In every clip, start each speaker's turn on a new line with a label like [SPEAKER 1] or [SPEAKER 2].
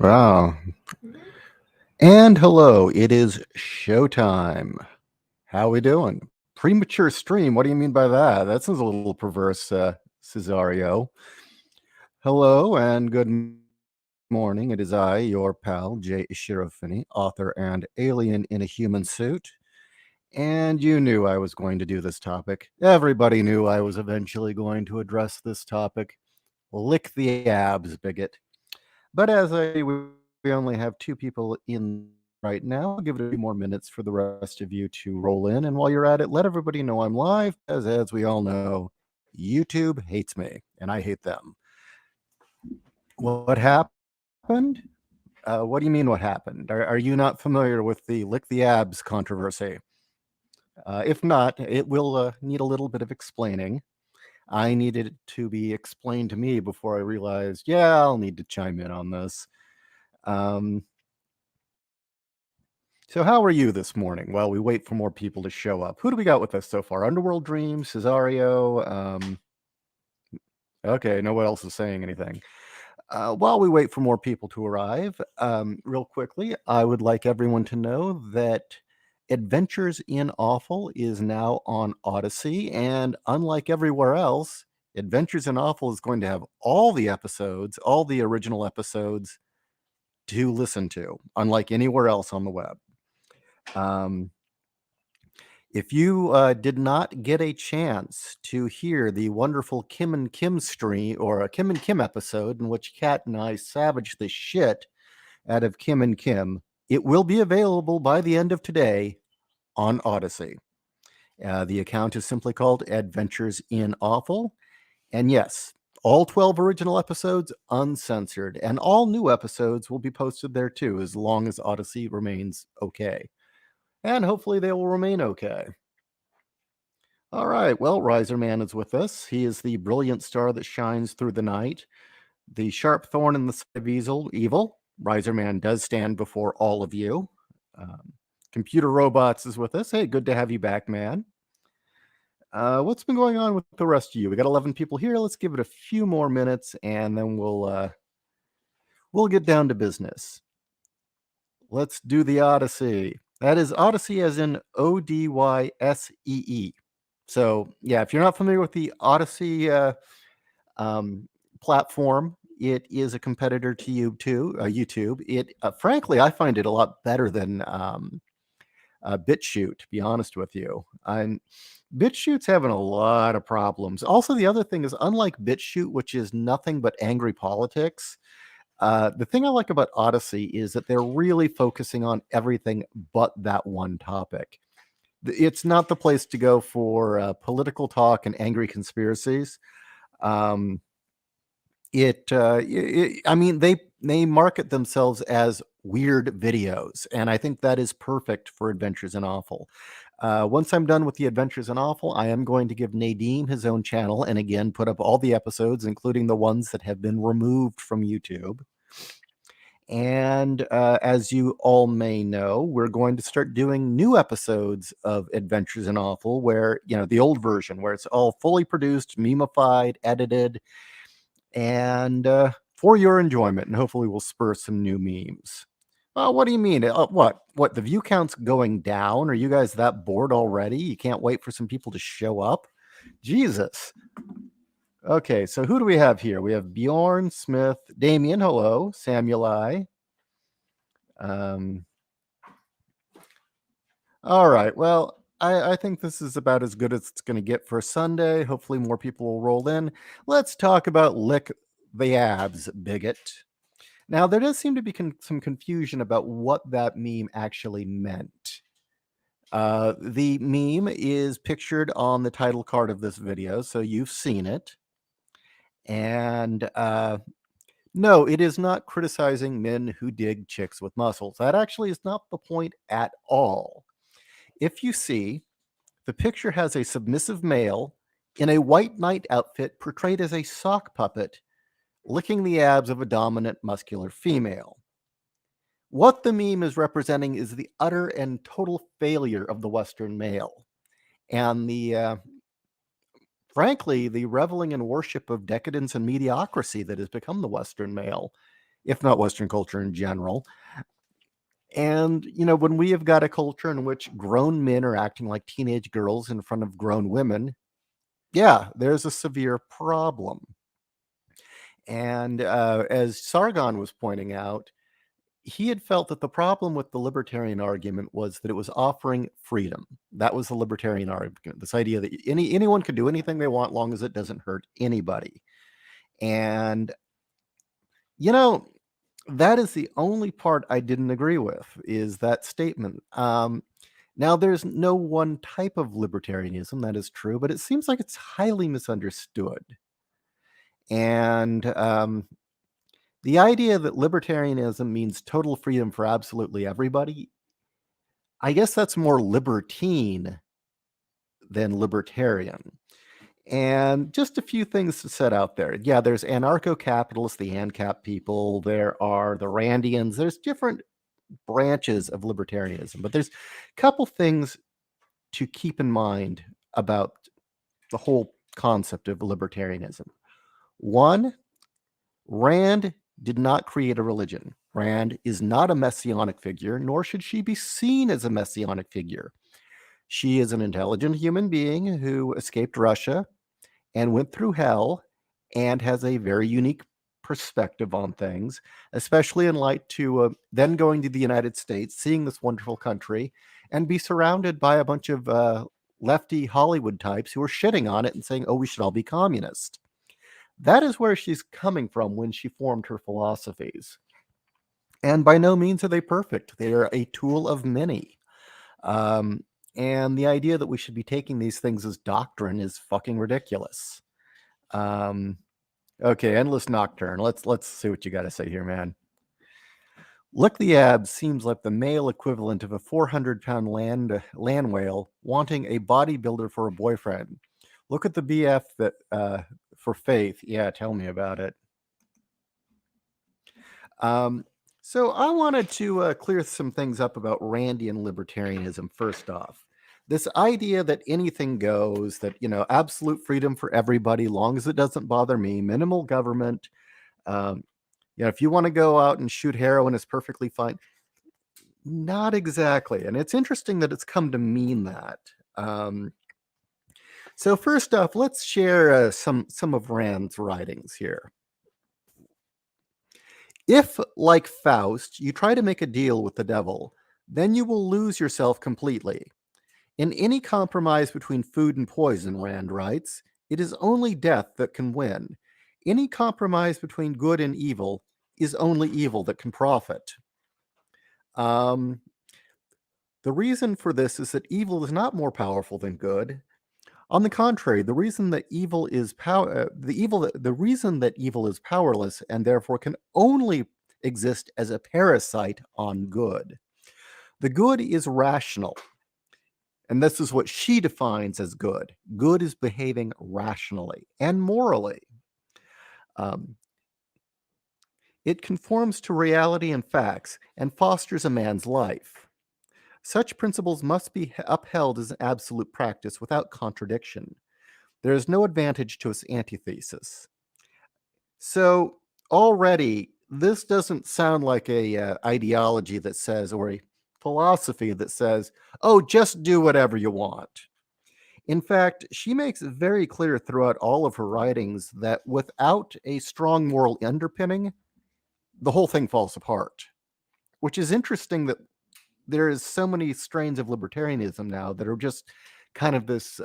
[SPEAKER 1] Wow. And hello, it is showtime. How we doing? Premature stream. What do you mean by that? That sounds a little perverse, Cesario. Hello and good morning. It is I, your pal, J.Ishiro, author and alien in a human suit. And you knew I was going to do this topic. Everybody knew I was eventually going to address this topic. Lick the abs, bigot. But as we only have two people in right now, I'll give it a few more minutes for the rest of you to roll in. And while you're at it, let everybody know I'm live, as we all know, YouTube hates me and I hate them. What happened? What do you mean what happened? Are you not familiar with the lick the abs controversy? If not, it will need a little bit of explaining. I needed it to be explained to me before I realized, yeah, I'll need to chime in on this. Um, So how are you this morning while we wait for more people to show up? Who do we got with us so far? Underworld Dream, Cesario. Okay, no one else is saying anything. While we wait for more people to arrive, real quickly, I would like everyone to know that Adventures in Awful is now on Odyssey, and unlike everywhere else, Adventures in Awful is going to have all the episodes, all the original episodes to listen to, unlike anywhere else on the web. Um, If you did not get a chance to hear the wonderful Kim and Kim stream or a Kim and Kim episode in which Kat and I savaged the shit out of Kim and Kim, it will be available by the end of today on Odyssey. The account is simply called Adventures in Awful. And yes, all 12 original episodes uncensored, and all new episodes will be posted there too, as long as Odyssey remains okay. And hopefully they will remain okay. All right. Well, Riser Man is with us. He is the brilliant star that shines through the night, the sharp thorn in the side of evil. Riser Man does stand before all of you. Um, Computer Robots is with us. Hey, good to have you back, man. What's been going on with the rest of you? We got 11 people here. Let's give it a few more minutes, and then we'll get down to business. Let's do the Odyssey. That is Odyssey as in Odyssee. So, yeah, if you're not familiar with the Odyssey platform, it is a competitor to YouTube. It, frankly, I find it a lot better than BitChute, to be honest with you. BitChute's having a lot of problems. Also, the other thing is, unlike BitChute, which is nothing but angry politics, the thing I like about Odyssey is that they're really focusing on everything but that one topic. It's not the place to go for political talk and angry conspiracies. Um, I mean, they market themselves as weird videos, and I think that is perfect for Adventures in Awful. Once I'm done with the Adventures in Awful, I am going to give Nadeem his own channel, and again, put up all the episodes, including the ones that have been removed from YouTube. And as you all may know, we're going to start doing new episodes of Adventures in Awful, where, the old version, where it's all fully produced, memeified, edited, and for your enjoyment. And hopefully we'll spur some new memes. What do you mean? What? The view count's going down? Are you guys that bored already? You can't wait for some people to show up? Jesus. Okay, so who do we have here? We have Bjorn Smith, Damien, hello, Samuel I. All right, well, I think this is about as good as it's going to get for Sunday. Hopefully more people will roll in. Let's talk about lick the abs, bigot. Now, there does seem to be some confusion about what that meme actually meant. The meme is pictured on the title card of this video, so you've seen it. And no, it is not criticizing men who dig chicks with muscles. That actually is not the point at all. If you see, the picture has a submissive male in a white knight outfit portrayed as a sock puppet licking the abs of a dominant muscular female. What the meme is representing is the utter and total failure of the Western male, and frankly, the reveling and worship of decadence and mediocrity that has become the Western male. if not Western culture in general. And, you know, when we have got a culture in which grown men are acting like teenage girls in front of grown women, yeah, there's a severe problem. And as Sargon was pointing out, he had felt that the problem with the libertarian argument was that it was offering freedom. That was the libertarian argument. This idea that anyone can do anything they want long as it doesn't hurt anybody. And you know, that is the only part I didn't agree with is that statement. Now, there's no one type of libertarianism that is true, but it seems like it's highly misunderstood. And the idea that libertarianism means total freedom for absolutely everybody, I guess that's more libertine than libertarian. And just a few things to set out there. Yeah, there's anarcho-capitalists, the ANCAP people. There are the Randians. There's different branches of libertarianism, but there's a couple things to keep in mind about the whole concept of libertarianism. One, Rand did not create a religion. Rand is not a messianic figure, nor should she be seen as a messianic figure. She is an intelligent human being who escaped Russia and went through hell and has a very unique perspective on things, especially in light to then going to the United States, seeing this wonderful country, and be surrounded by a bunch of lefty Hollywood types who are shitting on it and saying, oh, we should all be communist. That is where she's coming from when she formed her philosophies. And by no means are they perfect. They're a tool of many. Um, and the idea that we should be taking these things as doctrine is fucking ridiculous. Okay, Endless Nocturne. Let's see what you got to say here, man. Look, the abs seems like the male equivalent of a 400-pound land whale wanting a bodybuilder for a boyfriend. Look at the BF that for faith. Yeah, tell me about it. So I wanted to clear some things up about Randian libertarianism. First off, this idea that anything goes, that absolute freedom for everybody, long as it doesn't bother me, minimal government. Um, if you want to go out and shoot heroin, it's perfectly fine. Not exactly, and it's interesting that it's come to mean that. So first off, let's share some of Rand's writings here. If, like Faust, you try to make a deal with the devil, then you will lose yourself completely. In any compromise between food and poison, Rand writes, it is only death that can win. Any compromise between good and evil is only evil that can profit. The reason for this is that evil is not more powerful than good. On the contrary, the reason that evil is the reason that evil is powerless and therefore can only exist as a parasite on good. The good is rational, and this is what she defines as good. Good is behaving rationally and morally. It conforms to reality and facts and fosters a man's life. Such principles must be upheld as an absolute practice without contradiction. There is no advantage to its antithesis. So already, this doesn't sound like a ideology that says, or a philosophy that says, oh, just do whatever you want. In fact, she makes it very clear throughout all of her writings that without a strong moral underpinning, the whole thing falls apart. Which is interesting that there is so many strains of libertarianism now that are just kind of this,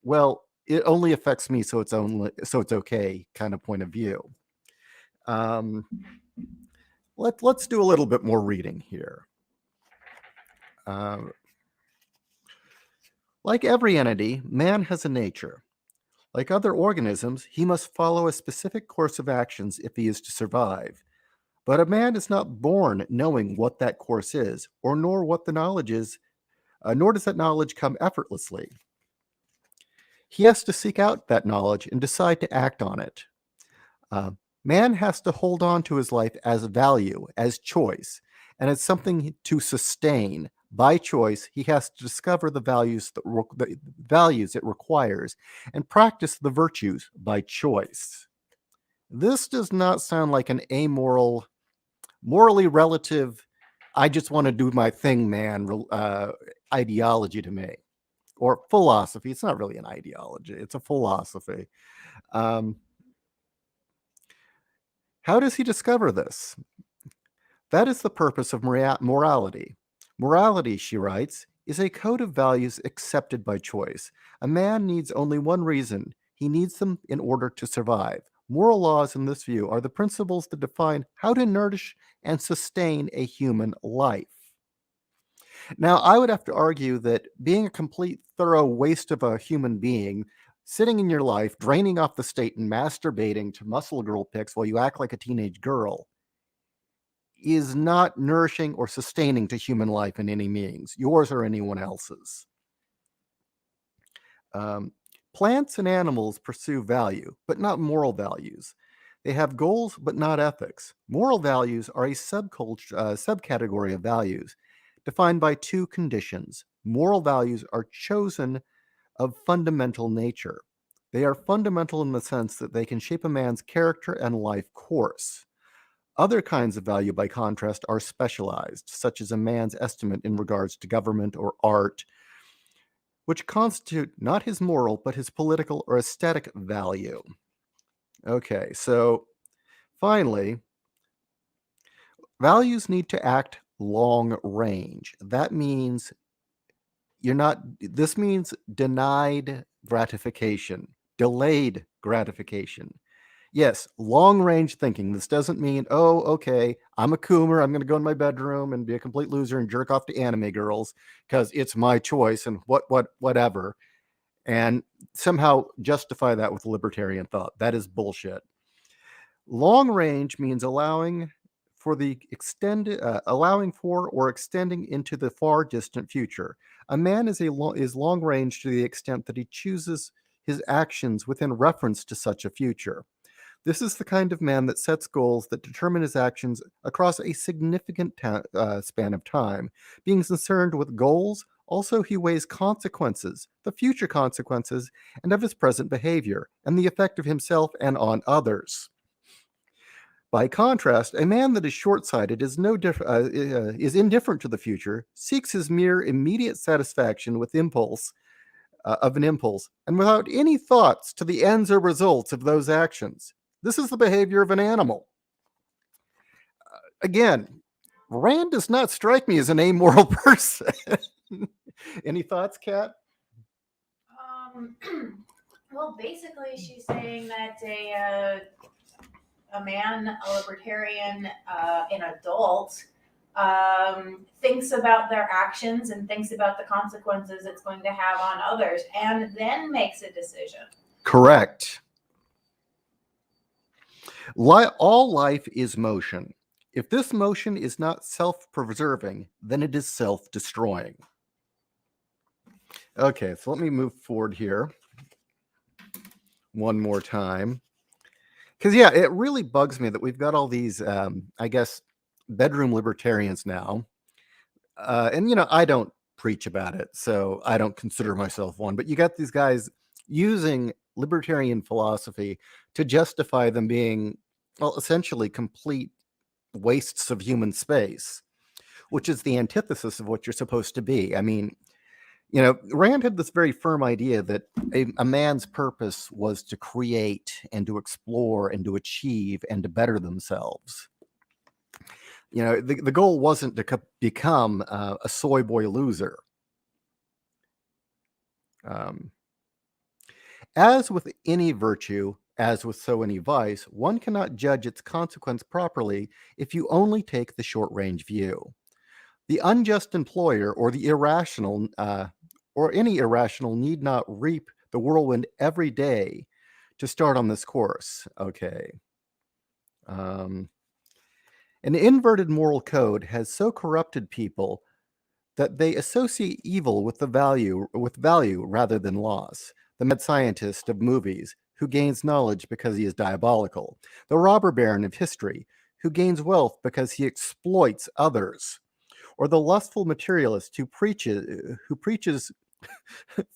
[SPEAKER 1] well, it only affects me, so it's okay kind of point of view. Let's do a little bit more reading here. Like every entity, man has a nature. Like other organisms, he must follow a specific course of actions if he is to survive. But a man is not born knowing what that course is, or nor what the knowledge is, nor does that knowledge come effortlessly. He has to seek out that knowledge and decide to act on it. Man has to hold on to his life as value, as choice, and as something to sustain. By choice, he has to discover the values it requires and practice the virtues by choice. This does not sound like an amoral morally relative, I just want to do my thing, man, ideology to me, or philosophy. It's not really an ideology, it's a philosophy. Um, how does he discover this? That is the purpose of morality. Morality, she writes, is a code of values accepted by choice. A man needs only one reason. He needs them in order to survive. Moral laws, in this view, are the principles that define how to nourish and sustain a human life. Now, I would have to argue that being a complete, thorough waste of a human being, sitting in your life, draining off the state, and masturbating to muscle girl pics while you act like a teenage girl is not nourishing or sustaining to human life in any means, yours or anyone else's. Um, Plants and animals pursue value, but not moral values. They have goals, but not ethics. Moral values are a subcategory of values defined by two conditions. Moral values are chosen of fundamental nature. They are fundamental in the sense that they can shape a man's character and life course. Other kinds of value, by contrast, are specialized, such as a man's estimate in regards to government or art, which constitute not his moral, but his political or aesthetic value. Okay, so finally, values need to act long range. That means this means denied gratification, delayed gratification. Yes, long range thinking. This doesn't mean, oh, okay, I'm a coomer. I'm going to go in my bedroom and be a complete loser and jerk off to anime girls because it's my choice and whatever. And somehow justify that with libertarian thought. That is bullshit. Long range means allowing for or extending into the far distant future. A man is long range to the extent that he chooses his actions within reference to such a future. This is the kind of man that sets goals that determine his actions across a significant span of time. Being concerned with goals, also he weighs consequences, the future consequences, and of his present behavior, and the effect of himself and on others. By contrast, a man that is short-sighted is indifferent to the future, seeks his mere immediate satisfaction with an impulse, and without any thoughts to the ends or results of those actions. This is the behavior of an animal. Again, Rand does not strike me as an amoral person. Any thoughts, Kat?
[SPEAKER 2] Well, basically, she's saying that a man, a libertarian, an adult, thinks about their actions and thinks about the consequences it's going to have on others, and then makes a decision.
[SPEAKER 1] Correct. All life is motion. If this motion is not self-preserving, then it is self-destroying. Okay, so let me move forward here one more time. Because, yeah, it really bugs me that we've got all these, I guess, bedroom libertarians now. And, I don't preach about it, so I don't consider myself one. But you got these guys using libertarian philosophy to justify them being, well, essentially complete wastes of human space, which is the antithesis of what you're supposed to be. I mean, Rand had this very firm idea that a man's purpose was to create and to explore and to achieve and to better themselves. The goal wasn't to become a soy boy loser. As with any virtue, as with so any vice, one cannot judge its consequence properly if you only take the short-range view. The unjust employer or the irrational or any irrational need not reap the whirlwind every day to start on this course. Okay. An inverted moral code has so corrupted people that they associate evil with value rather than loss. The mad scientist of movies who gains knowledge because he is diabolical. The robber baron of history who gains wealth because he exploits others. Or the lustful materialist who preaches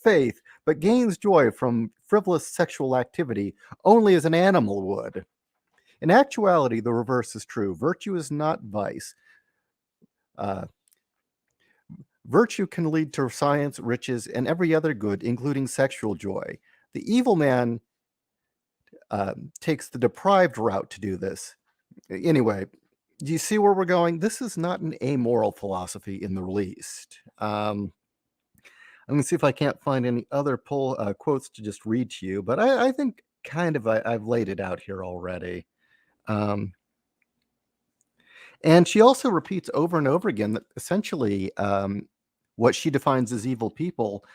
[SPEAKER 1] faith but gains joy from frivolous sexual activity only as an animal would. In actuality, the reverse is true. Virtue is not vice. Virtue can lead to science, riches, and every other good, including sexual joy. The evil man takes the deprived route to do this. Anyway, do you see where we're going? This is not an amoral philosophy in the least. I'm going to see if I can't find any other quotes to just read to you, but I think kind of I've laid it out here already. And she also repeats over and over again that essentially what she defines as evil people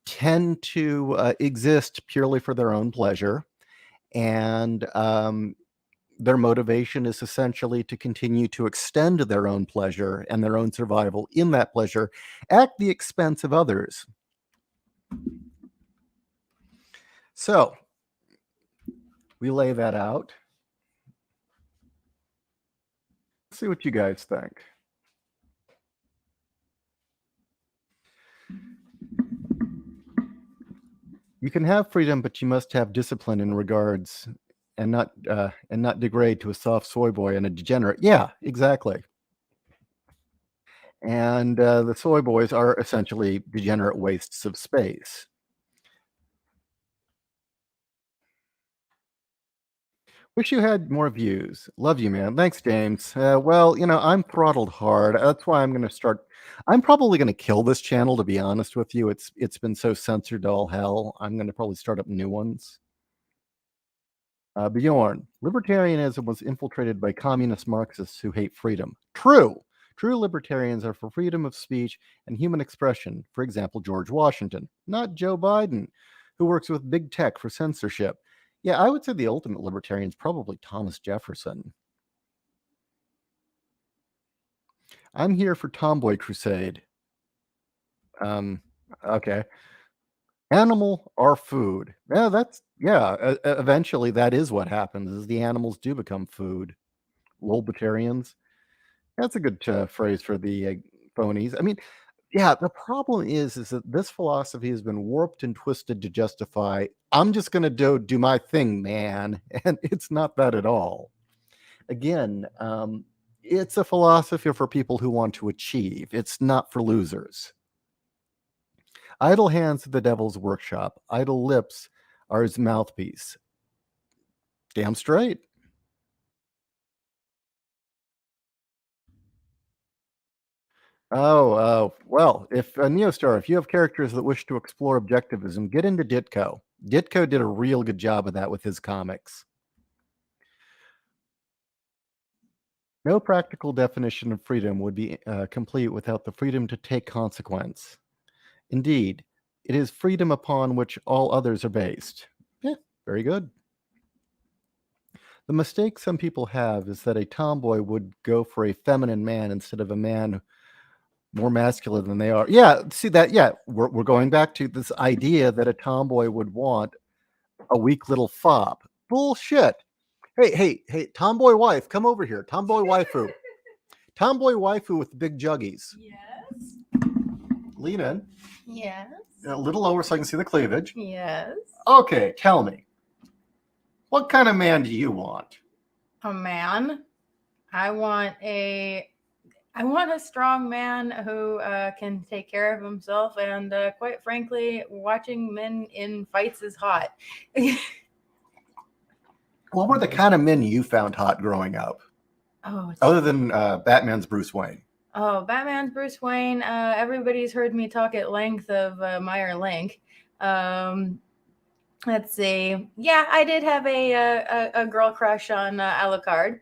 [SPEAKER 1] tend to exist purely for their own pleasure. And their motivation is essentially to continue to extend their own pleasure and their own survival in that pleasure at the expense of others. So we lay that out. Let's see what you guys think. You can have freedom, but you must have discipline in regards, and not degrade to a soft soy boy and a degenerate. Yeah, exactly. And the soy boys are essentially degenerate wastes of space. Wish you had more views. Love you, man. Thanks, James. Well, I'm throttled hard. That's why I'm going to start. I'm probably going to kill this channel, to be honest with you. It's been so censored to all hell. I'm going to probably start up new ones. Bjorn, libertarianism was infiltrated by communist Marxists who hate freedom. True. True libertarians are for freedom of speech and human expression. For example, George Washington, not Joe Biden, who works with big tech for censorship. Yeah, I would say the ultimate libertarian is probably Thomas Jefferson. I'm here for Tomboy Crusade. Okay. Animal or food. Eventually that is what happens, is the animals do become food. Libertarians. That's a good phrase for the phonies. I mean, yeah, the problem is that this philosophy has been warped and twisted to justify, I'm just going to do my thing, man. And it's not that at all. Again, it's a philosophy for people who want to achieve. It's not for losers. Idle hands are the devil's workshop. Idle lips are his mouthpiece. Damn straight. Well, if Neostar, if you have characters that wish to explore objectivism, get into Ditko. Ditko did a real good job of that with his comics. No practical definition of freedom would be complete without the freedom to take consequence. Indeed, it is freedom upon which all others are based. Yeah, very good. The mistake some people have is that a tomboy would go for a feminine man instead of a man more masculine than they are. Yeah, see that? Yeah, we're going back to this idea that a tomboy would want a weak little fop. Bullshit. Hey, tomboy wife, come over here. Tomboy waifu. Tomboy waifu with the big juggies.
[SPEAKER 2] Yes.
[SPEAKER 1] Lean in.
[SPEAKER 2] Yes.
[SPEAKER 1] A little lower so I can see the cleavage.
[SPEAKER 2] Yes.
[SPEAKER 1] Okay, tell me. What kind of man do you want?
[SPEAKER 2] A man. I want a strong man who can take care of himself, and quite frankly, watching men in fights is hot.
[SPEAKER 1] What were the kind of men you found hot growing up?
[SPEAKER 2] Oh,
[SPEAKER 1] other than Batman's Bruce Wayne?
[SPEAKER 2] Oh, Batman's Bruce Wayne. Everybody's heard me talk at length of Meyer Link. Let's see. Yeah, I did have a girl crush on Alucard.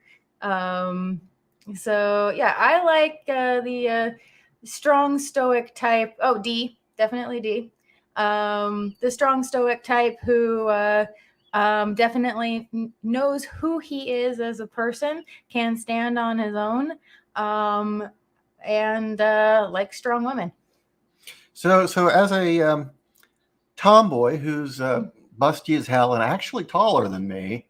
[SPEAKER 2] So yeah, I like the strong stoic type. Oh, D, definitely D. The strong stoic type who definitely knows who he is as a person, can stand on his own, and like strong women.
[SPEAKER 1] So as a tomboy who's busty as hell and actually taller than me,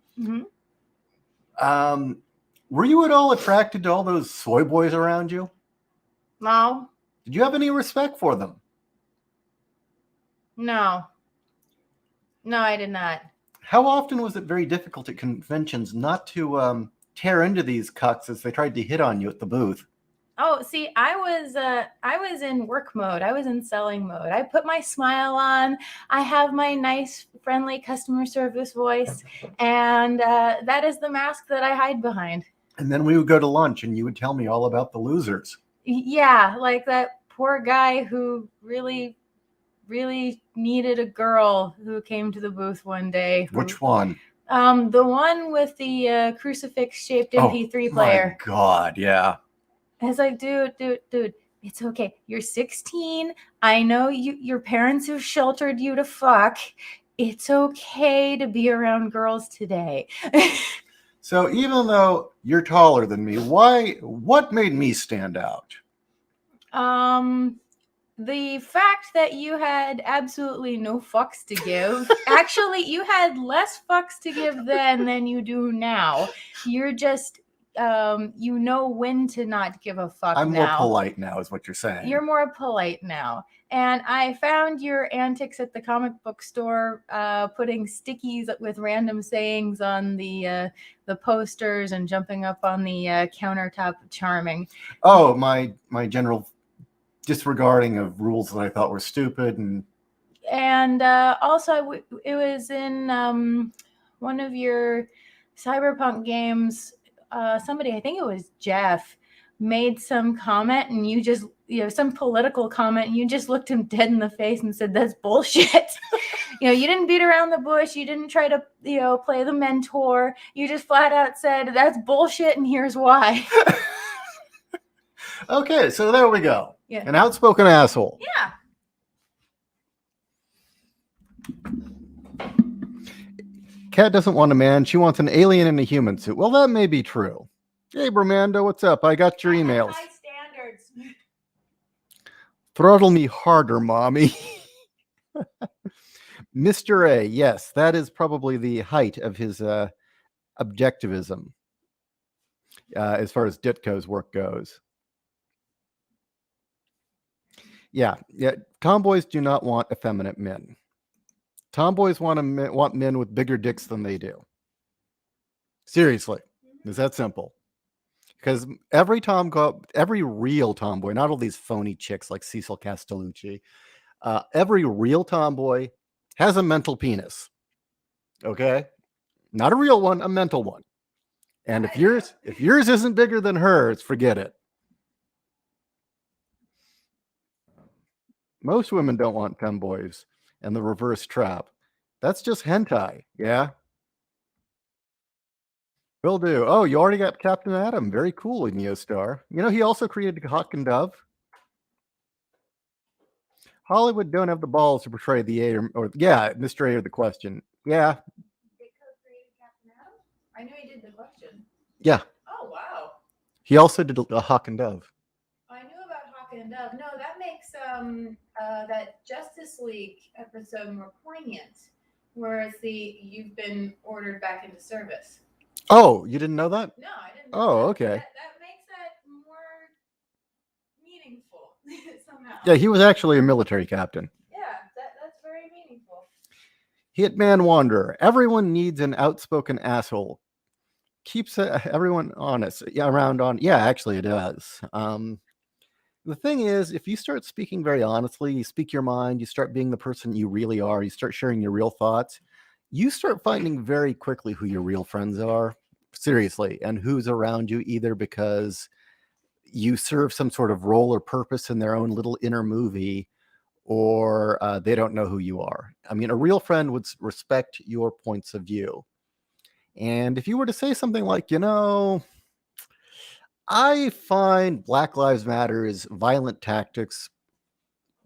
[SPEAKER 1] were you at all attracted to all those soy boys around you?
[SPEAKER 2] No.
[SPEAKER 1] Did you have any respect for them?
[SPEAKER 2] No. No, I did not.
[SPEAKER 1] How often was it very difficult at conventions not to tear into these cucks as they tried to hit on you at the booth?
[SPEAKER 2] Oh, see, I was in work mode. I was in selling mode. I put my smile on. I have my nice, friendly customer service voice, and that is the mask that I hide behind.
[SPEAKER 1] And then we would go to lunch and you would tell me all about the losers.
[SPEAKER 2] Yeah, like that poor guy who really, really needed a girl who came to the booth one day.
[SPEAKER 1] Which one?
[SPEAKER 2] The one with the crucifix-shaped MP3 player.
[SPEAKER 1] My God, yeah.
[SPEAKER 2] It's like, dude, it's okay. You're 16. I know your parents have sheltered you to fuck. It's okay to be around girls today.
[SPEAKER 1] So even though you're taller than me, what made me stand out?
[SPEAKER 2] The fact that you had absolutely no fucks to give. Actually, you had less fucks to give then than you do now. You're just you know when to not give a fuck.
[SPEAKER 1] I'm
[SPEAKER 2] now.
[SPEAKER 1] more polite now, is what you're saying.
[SPEAKER 2] You're more polite now. And I found your antics at the comic book store, putting stickies with random sayings on the posters and jumping up on the countertop charming.
[SPEAKER 1] Oh, my general disregarding of rules that I thought were stupid.
[SPEAKER 2] And also, it was in one of your cyberpunk games. Somebody, I think it was Jeff, made some comment, and you just, some political comment, and you just looked him dead in the face and said, "That's bullshit." You didn't beat around the bush. You didn't try to, play the mentor. You just flat out said, "That's bullshit, and here's why."
[SPEAKER 1] Okay, so there we go.
[SPEAKER 2] Yeah.
[SPEAKER 1] An outspoken asshole.
[SPEAKER 2] Yeah.
[SPEAKER 1] Kat doesn't want a man. She wants an alien in a human suit. Well, that may be true. Hey, Bramando, what's up? I got your emails.
[SPEAKER 2] High standards.
[SPEAKER 1] Throttle me harder, mommy. Mr. A, yes, that is probably the height of his objectivism as far as Ditko's work goes. Yeah. Tomboys do not want effeminate men. Tomboys want men with bigger dicks than they do. Seriously, it's that simple. Because every real tomboy, not all these phony chicks like Cecil Castellucci, every real tomboy has a mental penis. Okay, not a real one, a mental one. And if yours isn't bigger than hers, forget it. Most women don't want femboys and the reverse trap. That's just hentai, yeah? Will do. Oh, you already got Captain Atom. Very cool in Neostar. He also created Hawk and Dove. Hollywood don't have the balls to portray the A Mr. A or the question. Yeah.
[SPEAKER 2] Created Captain Atom? I knew he did the question.
[SPEAKER 1] Yeah.
[SPEAKER 2] Oh, wow.
[SPEAKER 1] He also did a Hawk and Dove.
[SPEAKER 2] I knew about Hawk and Dove. No, that makes that Justice League episode more poignant, whereas you've been ordered back into service.
[SPEAKER 1] Oh, you didn't know that?
[SPEAKER 2] No, I didn't know that.
[SPEAKER 1] Okay.
[SPEAKER 2] That makes that more meaningful somehow.
[SPEAKER 1] Yeah, he was actually a military captain.
[SPEAKER 2] Yeah, that's very meaningful.
[SPEAKER 1] Hitman Wanderer. Everyone needs an outspoken asshole. Keeps everyone honest. Yeah, actually it does. The thing is, if you start speaking very honestly, you speak your mind, you start being the person you really are, you start sharing your real thoughts, you start finding very quickly who your real friends are. Seriously. And who's around you, either because you serve some sort of role or purpose in their own little inner movie, or they don't know who you are. I mean, a real friend would respect your points of view. And if you were to say something like, I find Black Lives Matter's violent tactics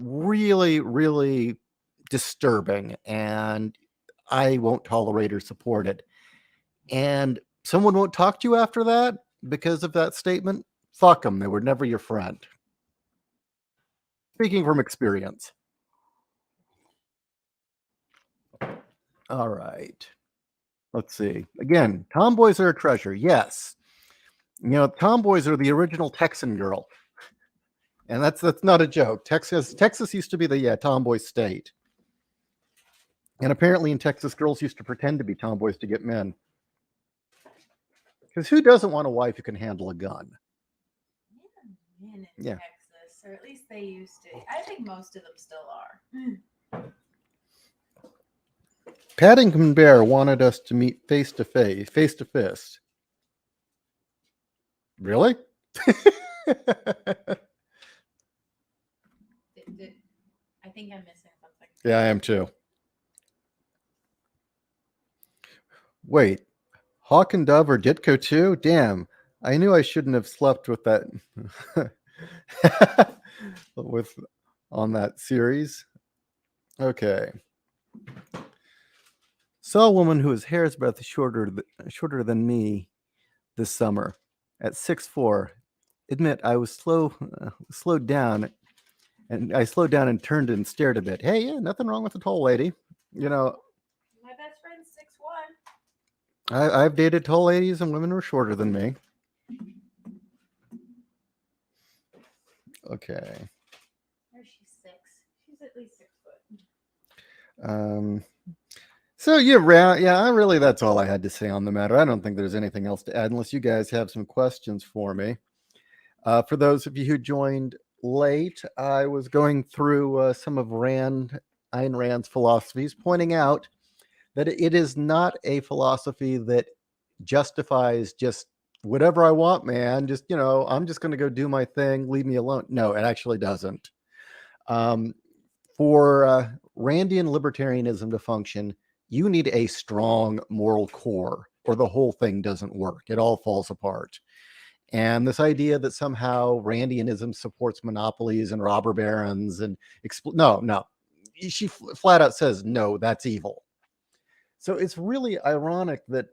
[SPEAKER 1] really, really disturbing, and I won't tolerate or support it, and someone won't talk to you after that because of that statement, fuck them. They were never your friend. Speaking from experience. All right. Let's see. Again, tomboys are a treasure. Yes. Tomboys are the original Texan girl. And that's not a joke. Texas used to be the tomboy state. And apparently in Texas, girls used to pretend to be tomboys to get men. Because who doesn't want a wife who can handle a gun?
[SPEAKER 2] Men in
[SPEAKER 1] Yeah.
[SPEAKER 2] Texas, or at least they used to. I think most of them still are.
[SPEAKER 1] Paddington Bear wanted us to meet face to fist. Really?
[SPEAKER 2] I think I'm missing something.
[SPEAKER 1] Yeah, I am too. Wait, Hawk and Dove or Ditko too? Damn, I knew I shouldn't have slept with that with on that series. Okay. Saw a woman who was hair's breadth shorter than me this summer at 6'4". Admit I was slowed down, and I slowed down and turned and stared a bit. Hey, yeah, nothing wrong with a tall lady. You know,
[SPEAKER 2] My best friend's 6'1".
[SPEAKER 1] I've dated tall ladies and women who are shorter than me. Okay.
[SPEAKER 2] Or she's 6. She's at least 6 foot.
[SPEAKER 1] So yeah, really, that's all I had to say on the matter. I don't think there's anything else to add unless you guys have some questions for me. For those of you who joined late, I was going through some of Ayn Rand's philosophies, pointing out that it is not a philosophy that justifies just whatever I want, man. Just, I'm just going to go do my thing, leave me alone. No, it actually doesn't. For Randian libertarianism to function, you need a strong moral core, or the whole thing doesn't work. It all falls apart. And this idea that somehow Randianism supports monopolies and robber barons and no, she flat out says no, that's evil. So it's really ironic that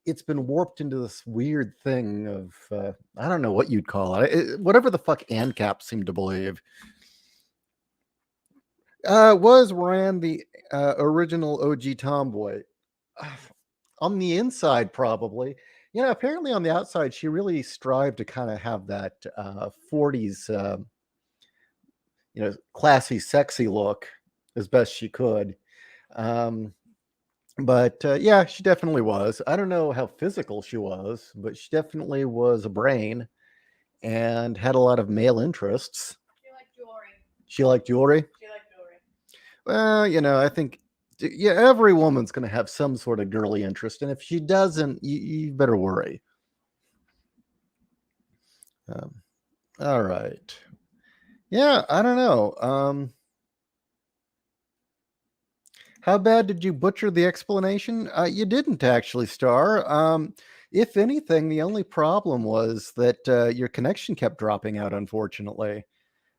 [SPEAKER 1] it's been warped into this weird thing of I don't know what you'd call it, whatever the fuck ANCAP seemed to believe. Was Rand the original OG tomboy? On the inside, probably. Apparently on the outside, she really strived to kind of have that 40s, classy, sexy look as best she could. But yeah, she definitely was. I don't know how physical she was, but she definitely was a brain and had a lot of male interests.
[SPEAKER 2] She liked jewelry.
[SPEAKER 1] She liked jewelry?
[SPEAKER 2] She liked jewelry.
[SPEAKER 1] Well, I think every woman's going to have some sort of girly interest, and if she doesn't, you better worry. All right. Yeah, I don't know. How bad did you butcher the explanation? You didn't actually, Star. If anything, the only problem was that your connection kept dropping out, unfortunately.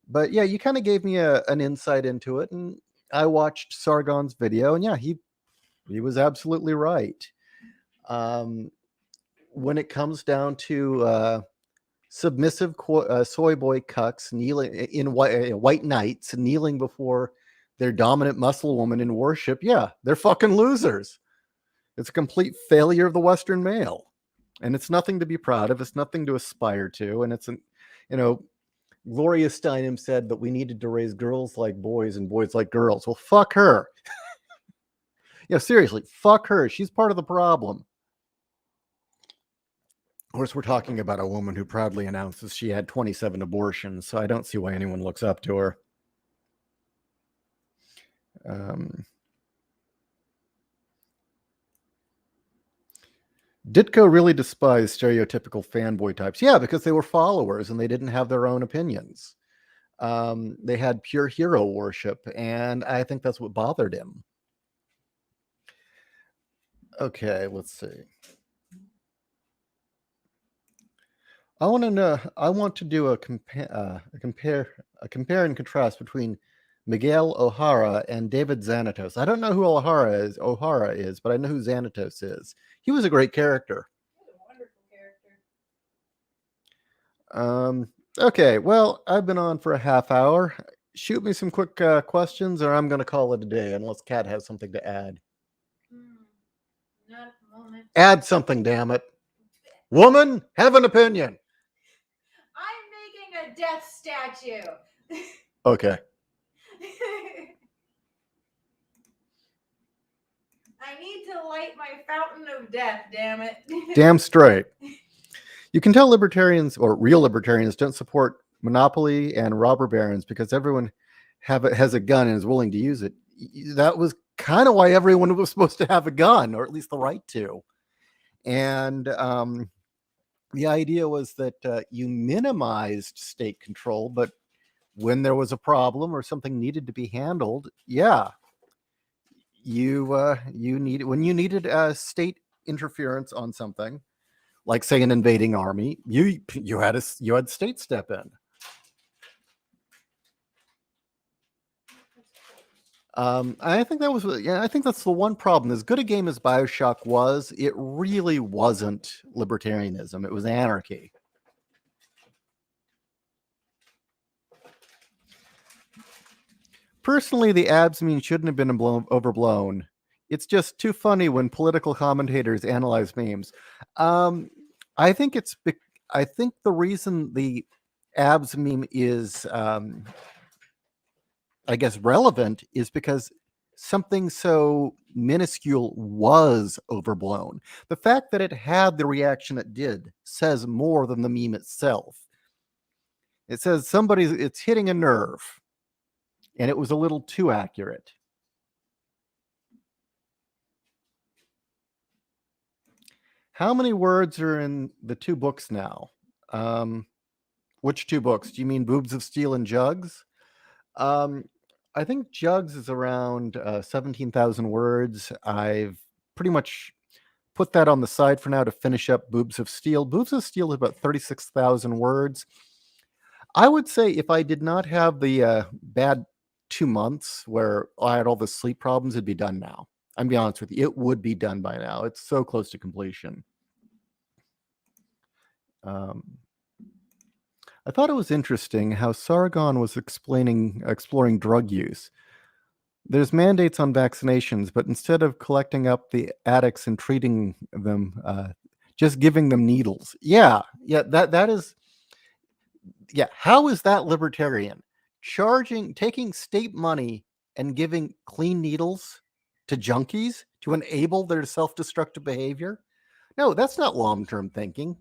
[SPEAKER 1] But yeah, you kind of gave me an insight into it, and I watched Sargon's video, and yeah, he was absolutely right. When it comes down to submissive soy boy cucks kneeling in white knights, kneeling before their dominant muscle woman in worship, yeah, they're fucking losers. It's a complete failure of the Western male, and it's nothing to be proud of. It's nothing to aspire to, and Gloria Steinem said that we needed to raise girls like boys and boys like girls. Well, fuck her. Seriously, fuck her. She's part of the problem. Of course, we're talking about a woman who proudly announces she had 27 abortions, so I don't see why anyone looks up to her. Ditko really despised stereotypical fanboy types. Yeah, because they were followers and they didn't have their own opinions. They had pure hero worship, and I think that's what bothered him. Okay, let's see. I want to do a compare and contrast between Miguel O'Hara and David Xanatos. I don't know who O'Hara is, but I know who Xanatos is. He was a great character.
[SPEAKER 2] He was a wonderful character.
[SPEAKER 1] Okay, well, I've been on for a half hour. Shoot me some quick questions, or I'm going to call it a day, unless Kat has something to add.
[SPEAKER 2] Not at the moment.
[SPEAKER 1] Add something, damn it. Woman, have an opinion.
[SPEAKER 2] I'm making a death statue.
[SPEAKER 1] Okay.
[SPEAKER 2] I need to light my fountain of death, damn it.
[SPEAKER 1] Damn straight. You can tell libertarians or real libertarians don't support monopoly and robber barons because everyone has a gun and is willing to use it. That was kind of why everyone was supposed to have a gun, or at least the right to. And the idea was that you minimized state control, but when there was a problem or something needed to be handled, yeah, you needed state interference on something, like say an invading army, you had state step in. I think I think that's the one problem. As good a game as BioShock was, it really wasn't libertarianism. It was anarchy. Personally, the abs meme shouldn't have been overblown. It's just too funny when political commentators analyze memes. I think I think the reason the abs meme is, I guess, relevant is because something so minuscule was overblown. The fact that it had the reaction it did says more than the meme itself. It says it's hitting a nerve, and it was a little too accurate. How many words are in the two books now? Which two books? Do you mean Boobs of Steel and Jugs? I think Jugs is around 17,000 words. I've pretty much put that on the side for now to finish up Boobs of Steel. Boobs of Steel is about 36,000 words. I would say if I did not have the bad 2 months where I had all the sleep problems, it'd be done now. I'm be honest with you, it would be done by now. It's so close to completion. I thought it was interesting how Sargon was exploring drug use. There's mandates on vaccinations, but instead of collecting up the addicts and treating them, just giving them needles. Yeah, that is. Yeah, how is that libertarian? Taking state money and giving clean needles to junkies to enable their self-destructive behavior? No, that's not long-term thinking.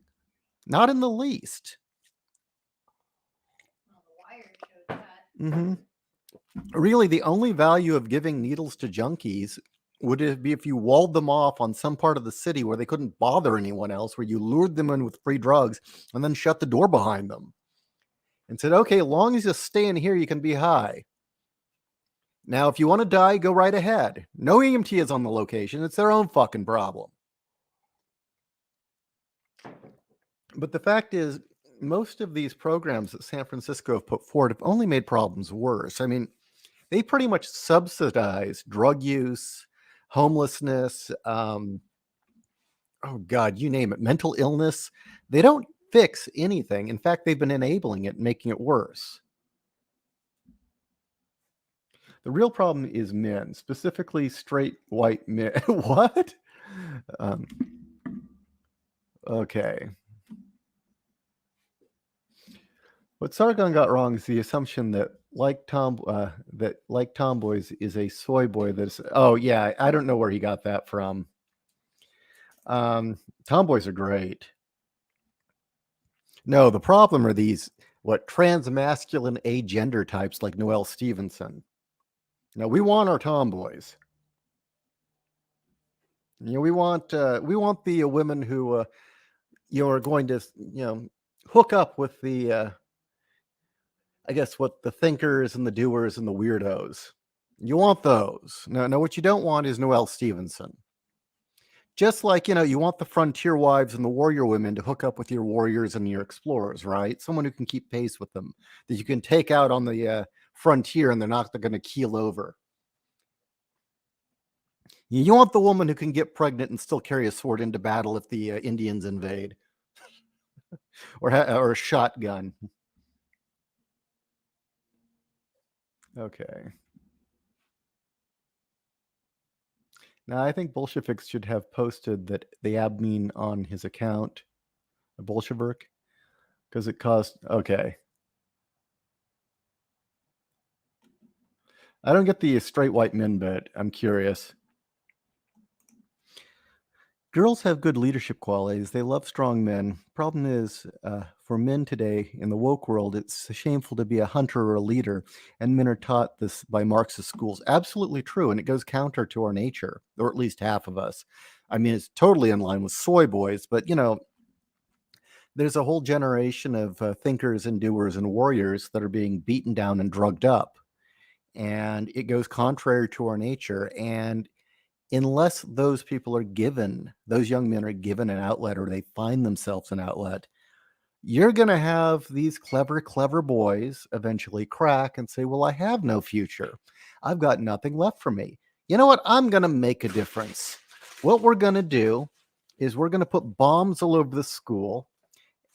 [SPEAKER 1] Not in the least.
[SPEAKER 2] Well, the Wire showed that.
[SPEAKER 1] Mm-hmm. Really, the only value of giving needles to junkies would it be if you walled them off on some part of the city where they couldn't bother anyone else, where you lured them in with free drugs and then shut the door behind them and said, okay, as long as you stay in here, you can be high. Now, if you want to die, go right ahead. No EMT is on the location. It's their own fucking problem. But the fact is, most of these programs that San Francisco have put forward have only made problems worse. I mean, they pretty much subsidize drug use, homelessness, oh God, you name it, mental illness. They don't fix anything. In fact, they've been enabling it, making it worse. The real problem is men, specifically straight white men. What? Okay. What Sargon got wrong is the assumption that like tomboys is a soy boy that's. Oh yeah, I don't know where he got that from. Tomboys are great. No, the problem are these transmasculine agender types like Noelle Stevenson. Now we want our tomboys. We want the women who are going to hook up with the I guess what the thinkers and the doers and the weirdos. You want those. No, what you don't want is Noelle Stevenson. Just like, you want the frontier wives and the warrior women to hook up with your warriors and your explorers, right? Someone who can keep pace with them, that you can take out on the frontier and they're not going to keel over. You want the woman who can get pregnant and still carry a sword into battle if the Indians invade, or a shotgun. Okay. Now, I think Bolsheviks should have posted that the admin on his account, a Bolshevik, because it caused. Okay. I don't get the straight white men bit. I'm curious. Girls have good leadership qualities. They love strong men. Problem is, for men today in the woke world, it's shameful to be a hunter or a leader, and men are taught this by Marxist schools. Absolutely true, and it goes counter to our nature, or at least half of us. I mean, it's totally in line with soy boys, but there's a whole generation of thinkers and doers and warriors that are being beaten down and drugged up, and it goes contrary to our nature. And unless those people are given, those young men are given an outlet, or they find themselves an outlet, you're going to have these clever boys eventually crack and say, well, I have no future. I've got nothing left for me. You know what? I'm going to make a difference. What we're going to do is we're going to put bombs all over the school,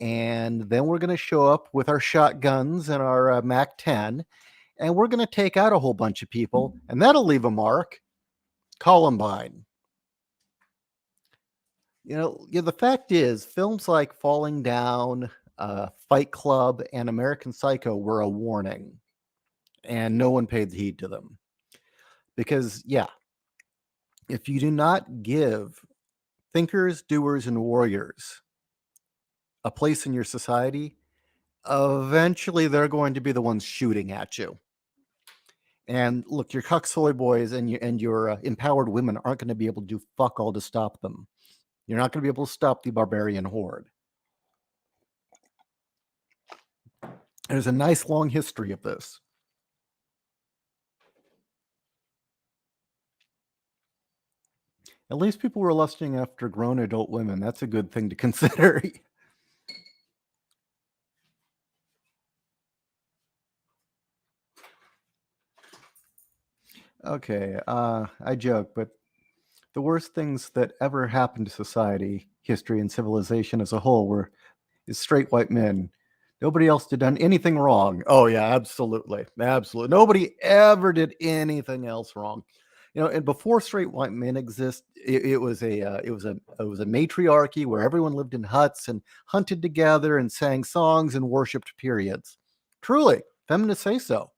[SPEAKER 1] and then we're going to show up with our shotguns and our Mac 10, and we're going to take out a whole bunch of people, and that'll leave a mark. Columbine. The fact is, films like Falling Down, Fight Club, and American Psycho were a warning, and no one paid heed to them. Because, yeah, if you do not give thinkers, doers, and warriors a place in your society, eventually they're going to be the ones shooting at you. And look, your cuck soy boys and your empowered women aren't going to be able to do fuck all to stop them. You're not going to be able to stop the barbarian horde. There's a nice long history of this. At least people were lusting after grown adult women. That's a good thing to consider. Okay, I joke, but the worst things that ever happened to society, history, and civilization as a whole is straight white men. Nobody else did done anything wrong. Oh yeah, absolutely. Nobody ever did anything else wrong. And before straight white men exist, it was a matriarchy where everyone lived in huts and hunted together and sang songs and worshipped periods. Truly, feminists say so.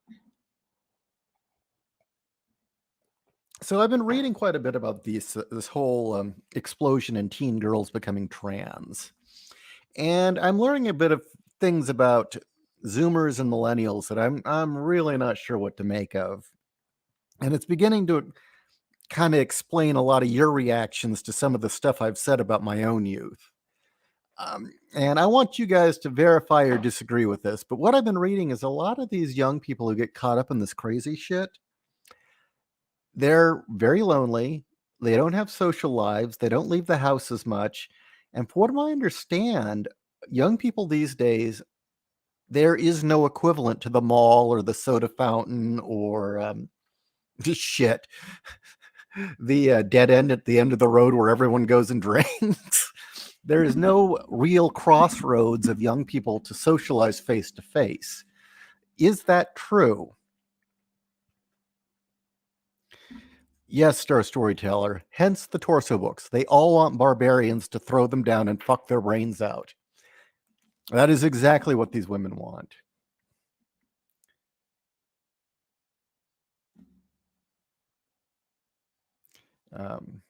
[SPEAKER 1] So I've been reading quite a bit about this whole explosion in teen girls becoming trans, and I'm learning a bit of things about Zoomers and millennials that I'm really not sure what to make of, and it's beginning to kind of explain a lot of your reactions to some of the stuff I've said about my own youth. And I want you guys to verify or disagree with this, but what I've been reading is a lot of these young people who get caught up in this crazy shit, they're very lonely. They don't have social lives. They don't leave the house as much. And from what I understand, young people these days, there is no equivalent to the mall or the soda fountain or shit, the dead end at the end of the road where everyone goes and drinks. There is no real crossroads of young people to socialize face to face. Is that true? Yes, Star Storyteller. Hence the torso books. They all want barbarians to throw them down and fuck their brains out. That is exactly what these women want. Um,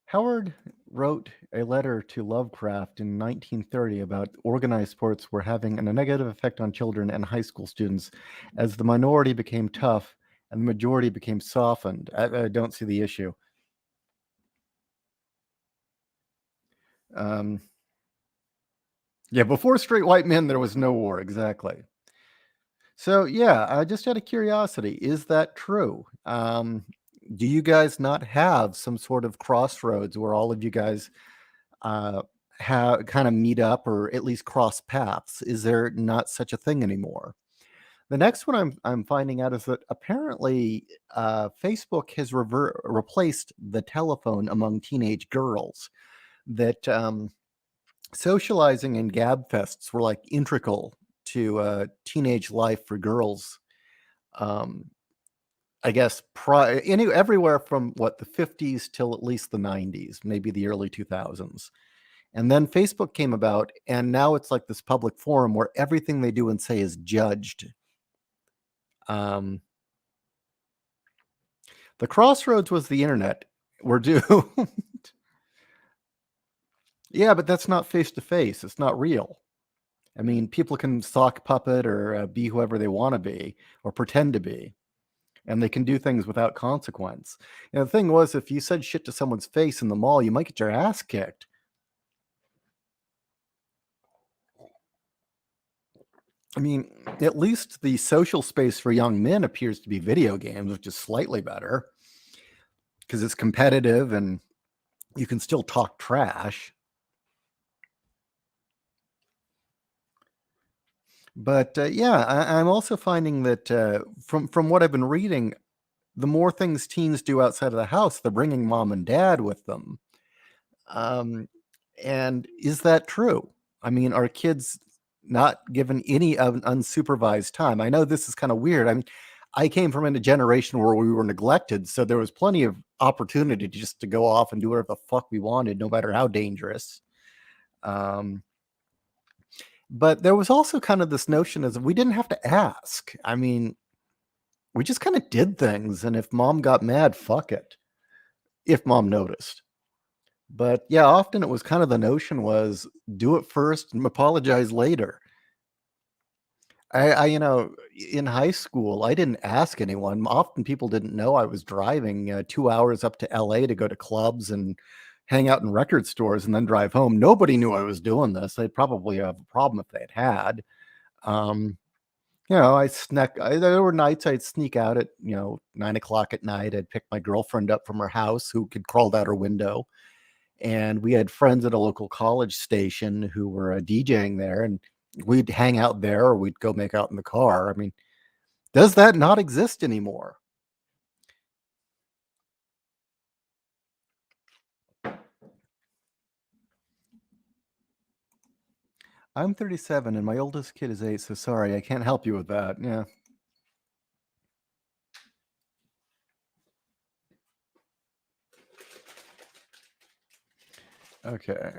[SPEAKER 1] Howard wrote a letter to Lovecraft in 1930 about organized sports were having a negative effect on children and high school students as the minority became tough and the majority became softened. I don't see the issue. Um, yeah, before straight white men, there was no war. Exactly. So, yeah, just out of curiosity, is that true? Do you guys not have some sort of crossroads where all of you guys have kind of meet up or at least cross paths? Is there not such a thing anymore? The next one I'm finding out is that apparently Facebook has replaced the telephone among teenage girls. That socializing and gab fests were like integral to teenage life for girls. Um, I guess everywhere from what the 50s till at least the 90s, maybe the early 2000s. And then Facebook came about, and now it's like this public forum where everything they do and say is judged. The The crossroads was the internet. We're due. Yeah, but that's not face to face. It's not real. I mean, people can sock puppet or be whoever they want to be or pretend to be, and they can do things without consequence. And the thing was, if you said shit to someone's face in the mall, you might get your ass kicked. I mean, at least the social space for young men appears to be video games, which is slightly better because it's competitive and you can still talk trash. But yeah, I'm also finding that from what I've been reading, the more things teens do outside of the house, they're bringing mom and dad with them. Um, and is that true? I mean, are kids not given any unsupervised time? I know this is kind of weird. I mean, I came from a generation where we were neglected, so there was plenty of opportunity just to go off and do whatever the fuck we wanted, no matter how dangerous. Um, but there was also kind of this notion as we didn't have to ask. I mean, we just kind of did things, and if mom got mad, fuck it. If mom noticed. But yeah, often it was kind of the notion was do it first and apologize later. In high school, I didn't ask anyone. Often people didn't know I was driving 2 hours up to LA to go to clubs and hang out in record stores and then drive home. Nobody knew I was doing this. They'd probably have a problem if they'd had. Um, there were nights I'd sneak out at, 9 o'clock at night. I'd pick my girlfriend up from her house who could crawl out her window. And we had friends at a local college station who were DJing there, and we'd hang out there or we'd go make out in the car. I mean, does that not exist anymore? I'm 37 and my oldest kid is 8, so sorry, I can't help you with that. Yeah. Okay.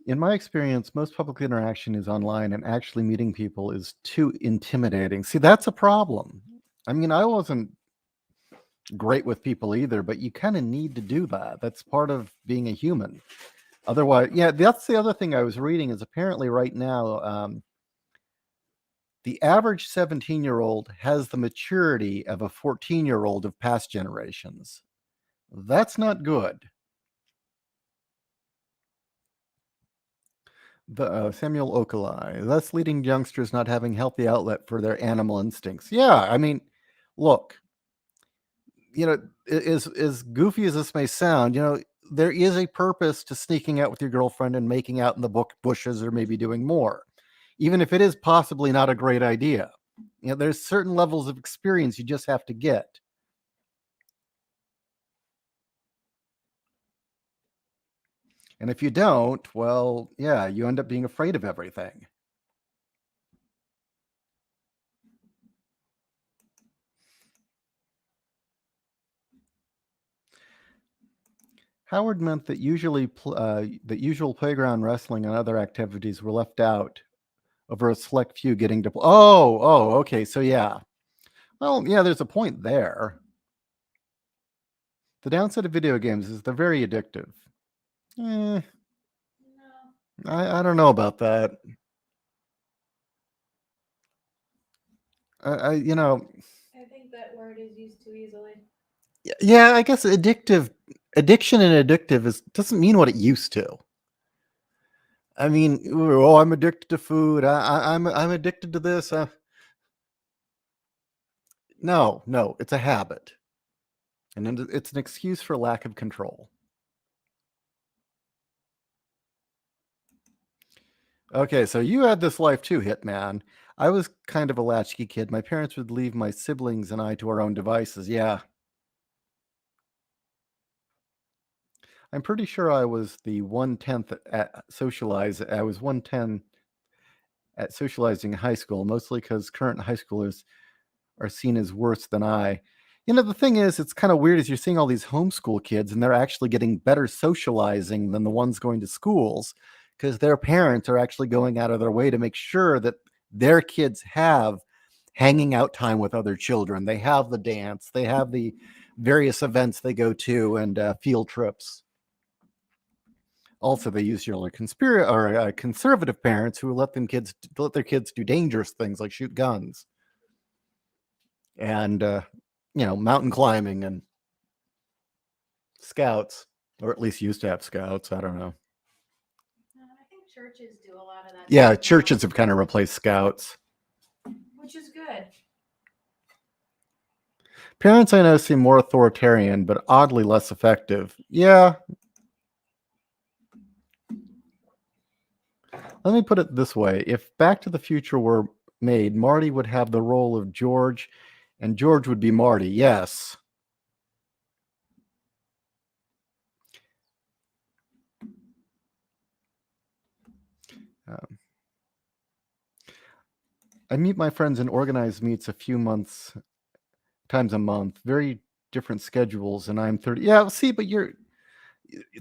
[SPEAKER 1] In my experience, most public interaction is online, and actually meeting people is too intimidating. See, that's a problem. I mean, I wasn't great with people either, but you kind of need to do that. That's part of being a human. Otherwise, yeah, that's the other thing I was reading is apparently right now, the average 17-year-old has the maturity of a 14-year-old of past generations. That's not good. Samuel Okolai, thus leading youngsters not having healthy outlet for their animal instincts. Yeah, I mean, look, as goofy as this may sound, there is a purpose to sneaking out with your girlfriend and making out in the bushes or maybe doing more, even if it is possibly not a great idea. There's certain levels of experience you just have to get. And if you don't, well, yeah, you end up being afraid of everything. Howard meant that that usual playground wrestling and other activities were left out over a select few getting to. Okay, so yeah. Well, yeah, there's a point there. The downside of video games is they're very addictive. Eh, I don't know about that.
[SPEAKER 2] I think that word is used too easily.
[SPEAKER 1] Yeah, I guess addiction and addictive doesn't mean what it used to. I mean, I'm addicted to food. I'm addicted to this. No, it's a habit, and it's an excuse for lack of control. Okay, so you had this life too, Hitman. I was kind of a latchkey kid. My parents would leave my siblings and I to our own devices. Yeah. I'm pretty sure I was the 1/10 at socialize. I was 110 at socializing in high school, mostly because current high schoolers are seen as worse than I. The thing is, it's kind of weird as you're seeing all these homeschool kids and they're actually getting better socializing than the ones going to schools because their parents are actually going out of their way to make sure that their kids have hanging out time with other children. They have the dance, they have the various events they go to, and field trips. Also, they use conservative parents who let their kids do dangerous things like shoot guns and mountain climbing and scouts, or at least used to have scouts. I don't know.
[SPEAKER 2] I think churches do a lot of that.
[SPEAKER 1] Yeah,
[SPEAKER 2] stuff now,
[SPEAKER 1] churches have kind of replaced scouts.
[SPEAKER 2] which is good.
[SPEAKER 1] Parents I know seem more authoritarian, but oddly less effective. Yeah. Let me put it this way. If Back to the Future were made, Marty would have the role of George, and George would be Marty. Yes. I meet my friends in organized meets a few times a month. Very different schedules, and I'm 30. Yeah, see, but you're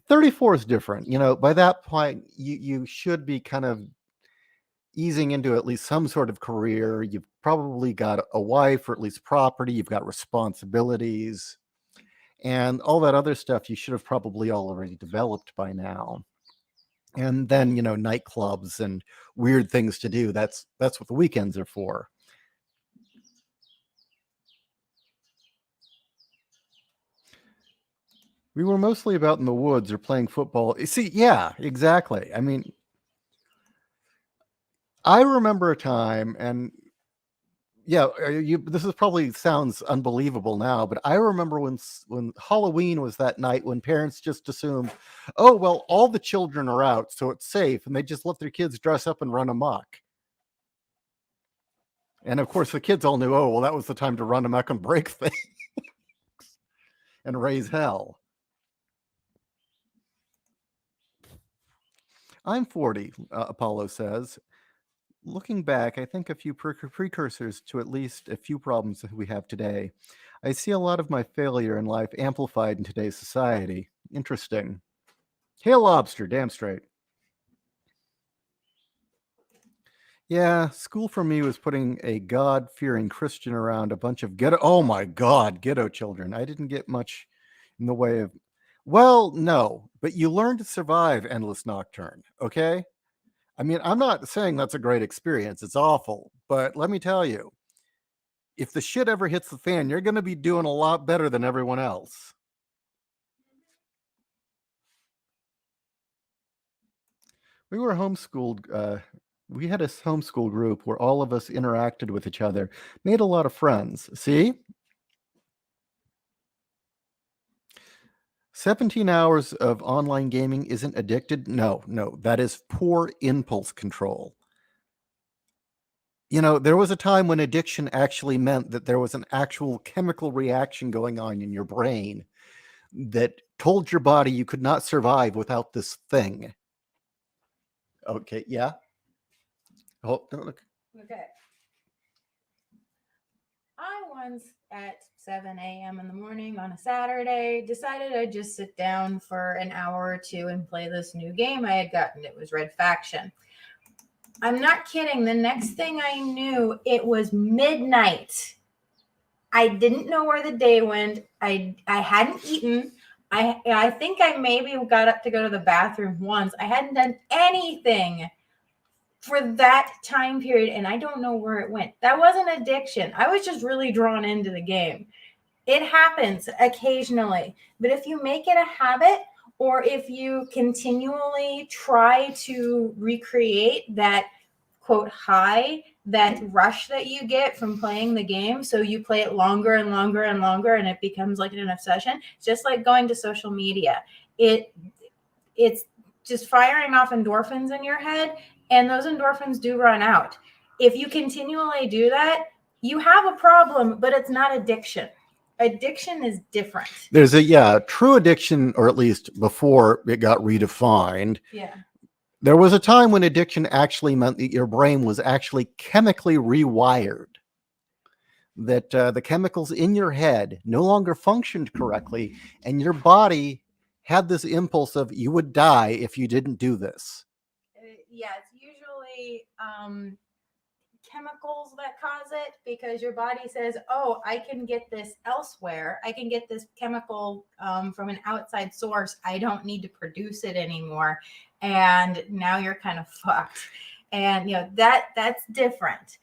[SPEAKER 1] 34 is different. By that point, you should be kind of easing into at least some sort of career. You've probably got a wife or at least property. You've got responsibilities and all that other stuff you should have probably already developed by now. And then, nightclubs and weird things to do. That's what the weekends are for. We were mostly about in the woods or playing football. See, yeah, exactly. I mean, I remember a time, and yeah, this is probably sounds unbelievable now, but I remember when Halloween was that night when parents just assumed, oh well, all the children are out, so it's safe, and they just let their kids dress up and run amok. And of course, the kids all knew, oh well, that was the time to run amok and break things and raise hell. I'm 40, Apollo says. Looking back, I think a few precursors to at least a few problems that we have today. I see a lot of my failure in life amplified in today's society. Interesting. Hail lobster, damn straight. Yeah, school for me was putting a God-fearing Christian around a bunch of oh my God, ghetto children. I didn't get much in the way of, well, no, but you learn to survive Endless Nocturne, okay? I mean, I'm not saying that's a great experience. It's awful. But let me tell you, if the shit ever hits the fan, you're going to be doing a lot better than everyone else. We were homeschooled. We had a homeschool group where all of us interacted with each other, made a lot of friends. See? 17 hours of online gaming isn't addicted? No, that is poor impulse control. There was a time when addiction actually meant that there was an actual chemical reaction going on in your brain that told your body you could not survive without this thing. Okay, yeah. Oh, look.
[SPEAKER 2] Okay. I once at 7 a.m. in the morning on a Saturday decided I'd just sit down for an hour or two and play this new game I had gotten. It was Red Faction. I'm not kidding. The next thing I knew, it was midnight. I didn't know where the day went. I hadn't eaten. I think I maybe got up to go to the bathroom once. I hadn't done anything for that time period, and I don't know where it went. That wasn't addiction. I was just really drawn into the game. It happens occasionally, but if you make it a habit, or if you continually try to recreate that quote high, that rush that you get from playing the game, so you play it longer and longer and longer, and it becomes like an obsession, just like going to social media. It's just firing off endorphins in your head, and those endorphins do run out. If you continually do that, you have a problem, but it's not addiction. Addiction is different.
[SPEAKER 1] There's true addiction, or at least before it got redefined.
[SPEAKER 2] Yeah.
[SPEAKER 1] There was a time when addiction actually meant that your brain was actually chemically rewired. That the chemicals in your head no longer functioned correctly, and your body had this impulse of you would die if you didn't do this.
[SPEAKER 2] Yeah, it's usually chemicals that cause it, because your body says, oh, I can get this elsewhere. I can get this chemical from an outside source. I don't need to produce it anymore. And now you're kind of fucked. And that's different.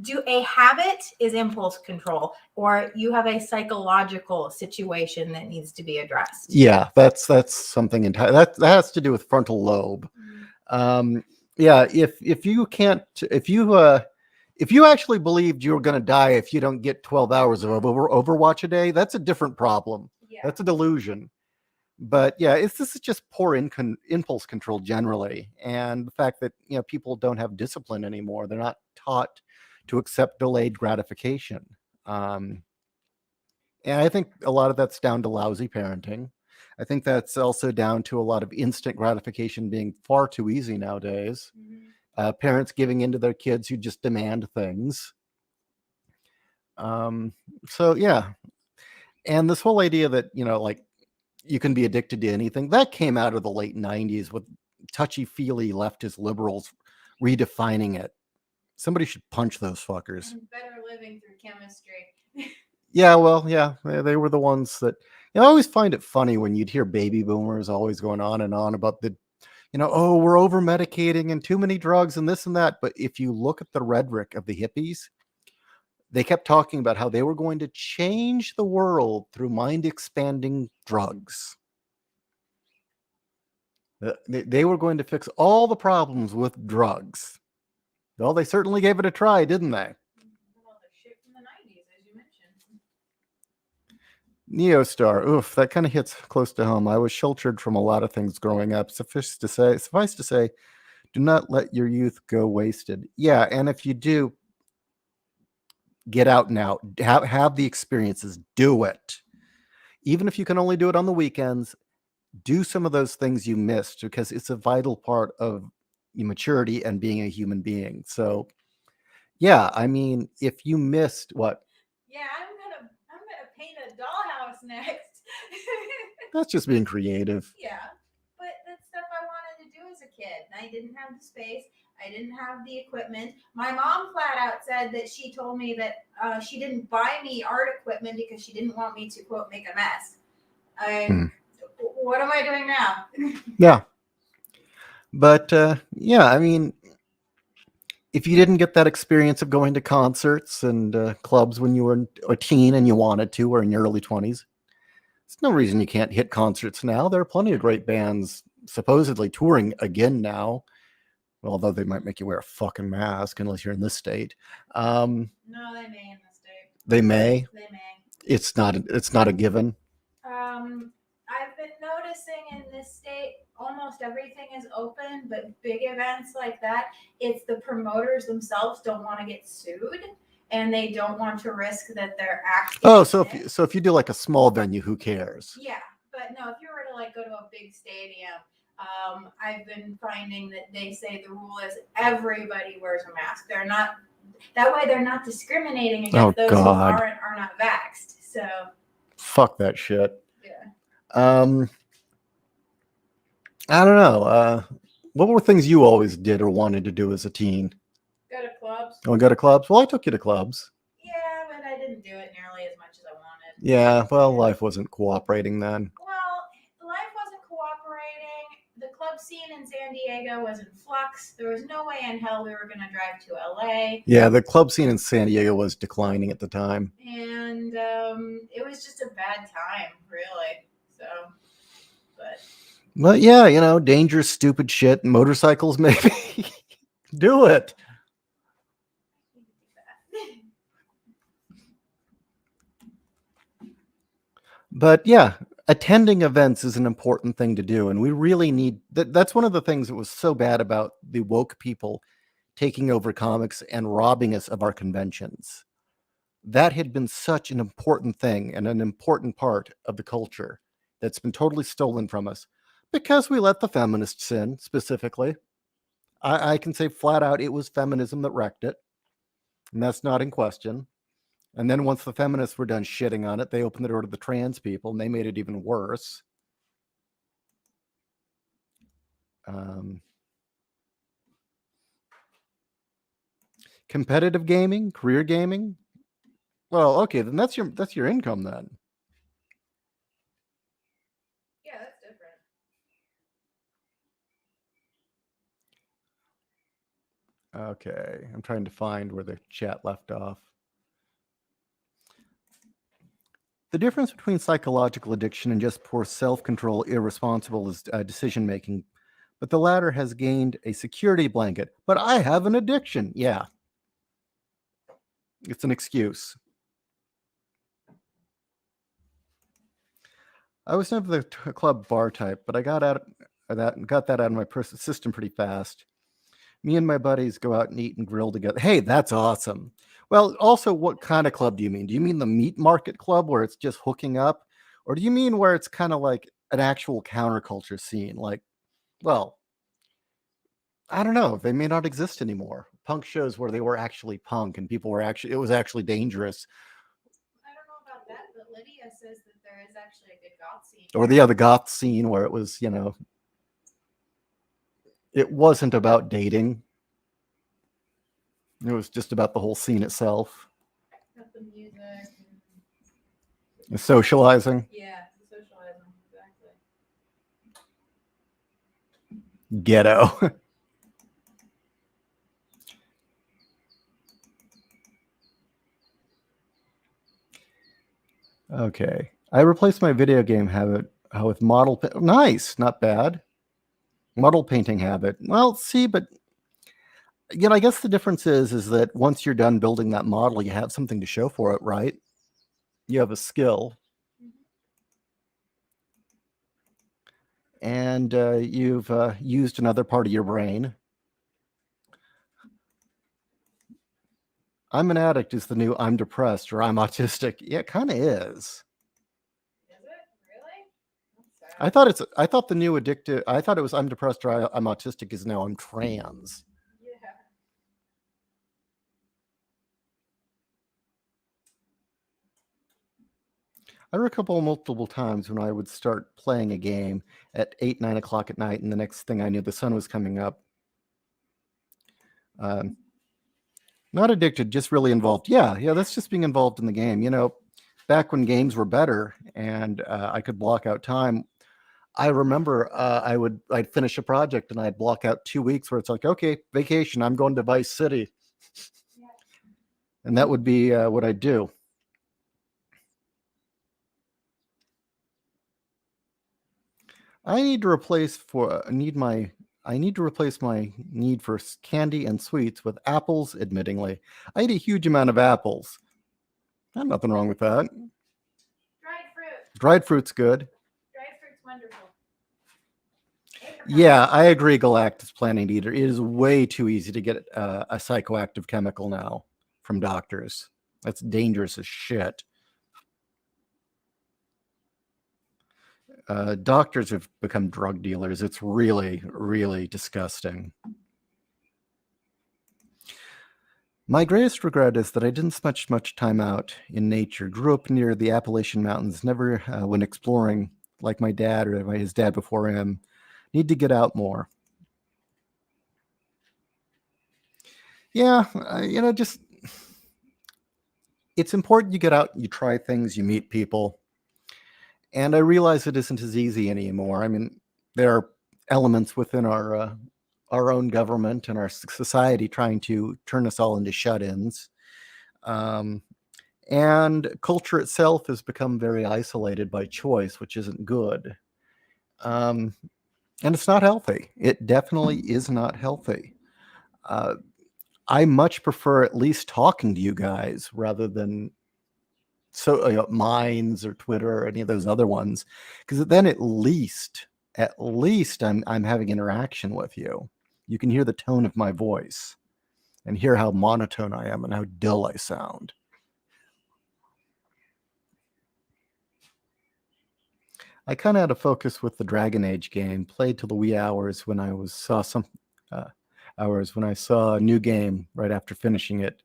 [SPEAKER 2] Do a habit is impulse control, or you have a psychological situation that needs to be addressed.
[SPEAKER 1] Yeah, that's something entirely that has to do with frontal lobe. Yeah, if you can't, if you actually believed you were going to die if you don't get 12 hours of Overwatch a day, that's a different problem.
[SPEAKER 2] Yeah.
[SPEAKER 1] That's a delusion. But yeah, this is just poor impulse control generally, and the fact that people don't have discipline anymore. They're not taught to accept delayed gratification. And I think a lot of that's down to lousy parenting. I think that's also down to a lot of instant gratification being far too easy nowadays. Parents giving into their kids who just demand things. So yeah, and this whole idea that like you can be addicted to anything, that came out of the late 90s with touchy-feely leftist liberals redefining it. Somebody should punch those fuckers.
[SPEAKER 2] And better living through chemistry.
[SPEAKER 1] Yeah, well, yeah, they were the ones that I always find it funny when you'd hear baby boomers always going on and on about the oh, we're over medicating and too many drugs and this and that. But if you look at the rhetoric of the hippies, they kept talking about how they were going to change the world through mind expanding drugs. They were going to fix all the problems with drugs. Well, they certainly gave it a try, didn't they?
[SPEAKER 2] Well, the shit from the 90s, as you mentioned.
[SPEAKER 1] Neostar, oof, that kind of hits close to home. I was sheltered from a lot of things growing up. Suffice to say, do not let your youth go wasted. Yeah, and if you do, get out now. Have the experiences. Do it. Even if you can only do it on the weekends, do some of those things you missed, because it's a vital part of your maturity and being a human being. So, yeah, I mean, if you missed what?
[SPEAKER 2] Yeah, I'm gonna paint a dollhouse next.
[SPEAKER 1] That's just being creative.
[SPEAKER 2] Yeah, but that's stuff I wanted to do as a kid. I didn't have the space. I didn't have the equipment. My mom flat out said that she told me that she didn't buy me art equipment because she didn't want me to, quote, make a mess. What am I doing now?
[SPEAKER 1] Yeah. But yeah, I mean, if you didn't get that experience of going to concerts and clubs when you were a teen and you wanted to, or in your early 20s, there's no reason you can't hit concerts now. There are plenty of great bands supposedly touring again now, although they might make you wear a fucking mask unless you're in this state.
[SPEAKER 2] No, they may in the state.
[SPEAKER 1] They may.
[SPEAKER 2] They may.
[SPEAKER 1] It's not a given.
[SPEAKER 2] I've been noticing in this state almost everything is open, but big events like that, it's the promoters themselves don't want to get sued, and they don't want to risk that they're acting.
[SPEAKER 1] Oh, so if you do like a small venue, who cares?
[SPEAKER 2] Yeah, but no, if you were to like go to a big stadium, I've been finding that they say the rule is everybody wears a mask. They're not that way. They're not discriminating against those who are not vaxxed. So
[SPEAKER 1] fuck that shit.
[SPEAKER 2] Yeah.
[SPEAKER 1] I don't know. What were things you always did or wanted to do as a teen?
[SPEAKER 2] Go to clubs.
[SPEAKER 1] Oh, go to clubs? Well, I took you to clubs.
[SPEAKER 2] Yeah, but I didn't do it nearly as much as I wanted.
[SPEAKER 1] Yeah, well, life wasn't cooperating then.
[SPEAKER 2] Well, life wasn't cooperating. The club scene in San Diego was in flux. There was no way in hell we were going to drive to LA.
[SPEAKER 1] Yeah, the club scene in San Diego was declining at the time.
[SPEAKER 2] And it was just a bad time, really. So,
[SPEAKER 1] but yeah, dangerous, stupid shit, motorcycles, maybe. Do it. But yeah, attending events is an important thing to do, and we really need that's one of the things that was so bad about the woke people taking over comics and robbing us of our conventions. That had been such an important thing and an important part of the culture that's been totally stolen from us because we let the feminists in. Specifically, I can say flat out it was feminism that wrecked it, and that's not in question. And then once the feminists were done shitting on it, they opened the door to the trans people, and they made it even worse. Competitive gaming, career gaming. Well, okay, then that's your income then.
[SPEAKER 2] Yeah, that's different.
[SPEAKER 1] Okay, I'm trying to find where the chat left off. The difference between psychological addiction and just poor self-control, irresponsible decision-making, but the latter has gained a security blanket. But I have an addiction. Yeah. It's an excuse. I was never the club bar type, but I got that out of my system pretty fast. Me and my buddies go out and eat and grill together. Hey, that's awesome. Well, also, what kind of club do you mean? Do you mean the meat market club where it's just hooking up? Or do you mean where it's kind of like an actual counterculture scene? Like, well, I don't know. They may not exist anymore. Punk shows where they were actually punk and people were actually, it was actually dangerous.
[SPEAKER 2] I don't know about that, but Lydia says that there is actually a good goth scene.
[SPEAKER 1] Or the goth scene where it was, it wasn't about dating. It was just about the whole scene itself.
[SPEAKER 2] Got the music.
[SPEAKER 1] The socializing.
[SPEAKER 2] Yeah, the socializing, exactly.
[SPEAKER 1] Ghetto. Okay. I replaced my video game habit with model. Nice, not bad. Model painting habit. Well, see, but I guess the difference is that once you're done building that model, you have something to show for it, right? You have a skill. And you've used another part of your brain. I'm an addict is the new I'm depressed or I'm autistic. Yeah, it kind of is.
[SPEAKER 2] Is it really? That's sad.
[SPEAKER 1] I thought the new addictive. I thought it was I'm depressed or I'm autistic is now I'm trans.
[SPEAKER 2] Yeah.
[SPEAKER 1] I recall multiple times when I would start playing a game at 8, 9 o'clock at night, and the next thing I knew, the sun was coming up. Not addicted, just really involved. Yeah, that's just being involved in the game. Back when games were better and I could block out time, I remember I'd finish a project and I'd block out 2 weeks where it's like, okay, vacation, I'm going to Vice City.
[SPEAKER 2] Yeah.
[SPEAKER 1] And that would be what I'd do. I need to replace my need for candy and sweets with apples, admittingly. I eat a huge amount of apples. There's nothing wrong with that.
[SPEAKER 2] Dried fruit.
[SPEAKER 1] Dried fruit's good.
[SPEAKER 2] Dried fruit's wonderful.
[SPEAKER 1] Yeah, I agree, Galactus Planet Eater. It is way too easy to get a psychoactive chemical now from doctors. That's dangerous as shit. Doctors have become drug dealers. It's really, really disgusting. My greatest regret is that I didn't spend much time out in nature. Grew up near the Appalachian Mountains, never went exploring like my dad or his dad before him. Need to get out more. Yeah, just it's important you get out, you try things, you meet people. And I realize it isn't as easy anymore. I mean, there are elements within our own government and our society trying to turn us all into shut-ins. And culture itself has become very isolated by choice, which isn't good. And it's not healthy. It definitely is not healthy. I much prefer at least talking to you guys rather than Minds or Twitter or any of those other ones, because then at least I'm having interaction with you. You can hear the tone of my voice and hear how monotone I am and how dull I sound. I kind of had a focus with the Dragon Age game. Played till the wee hours when I saw a new game right after finishing it.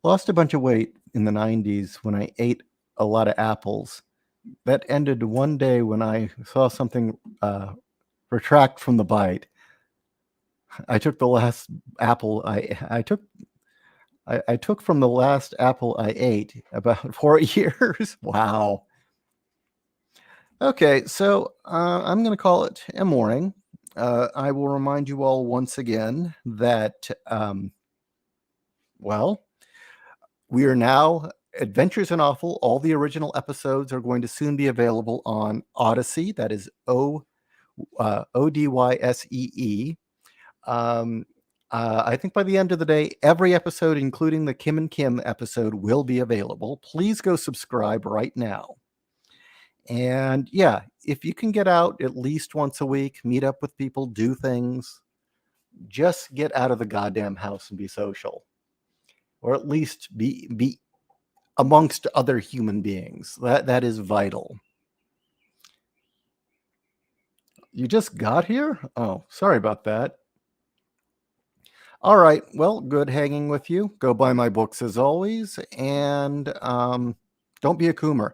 [SPEAKER 1] Lost a bunch of weight in the 90s when I ate a lot of apples. That ended one day when I saw something retract from the bite. I took the last apple I took from the last apple I ate about 4 years. Wow. Okay, so I'm going to call it a morning. I will remind you all once again that, well, we are now Adventures in Awful. All the original episodes are going to soon be available on Odyssey. That is Odyssee. Um, I think by the end of the day, every episode, including the Kim and Kim episode, will be available. Please go subscribe right now. And yeah, if you can get out at least once a week, meet up with people, do things, just get out of the goddamn house and be social. Or at least be amongst other human beings. That is vital. You just got here? Oh, sorry about that. All right. Well, good hanging with you. Go buy my books as always. And don't be a coomer.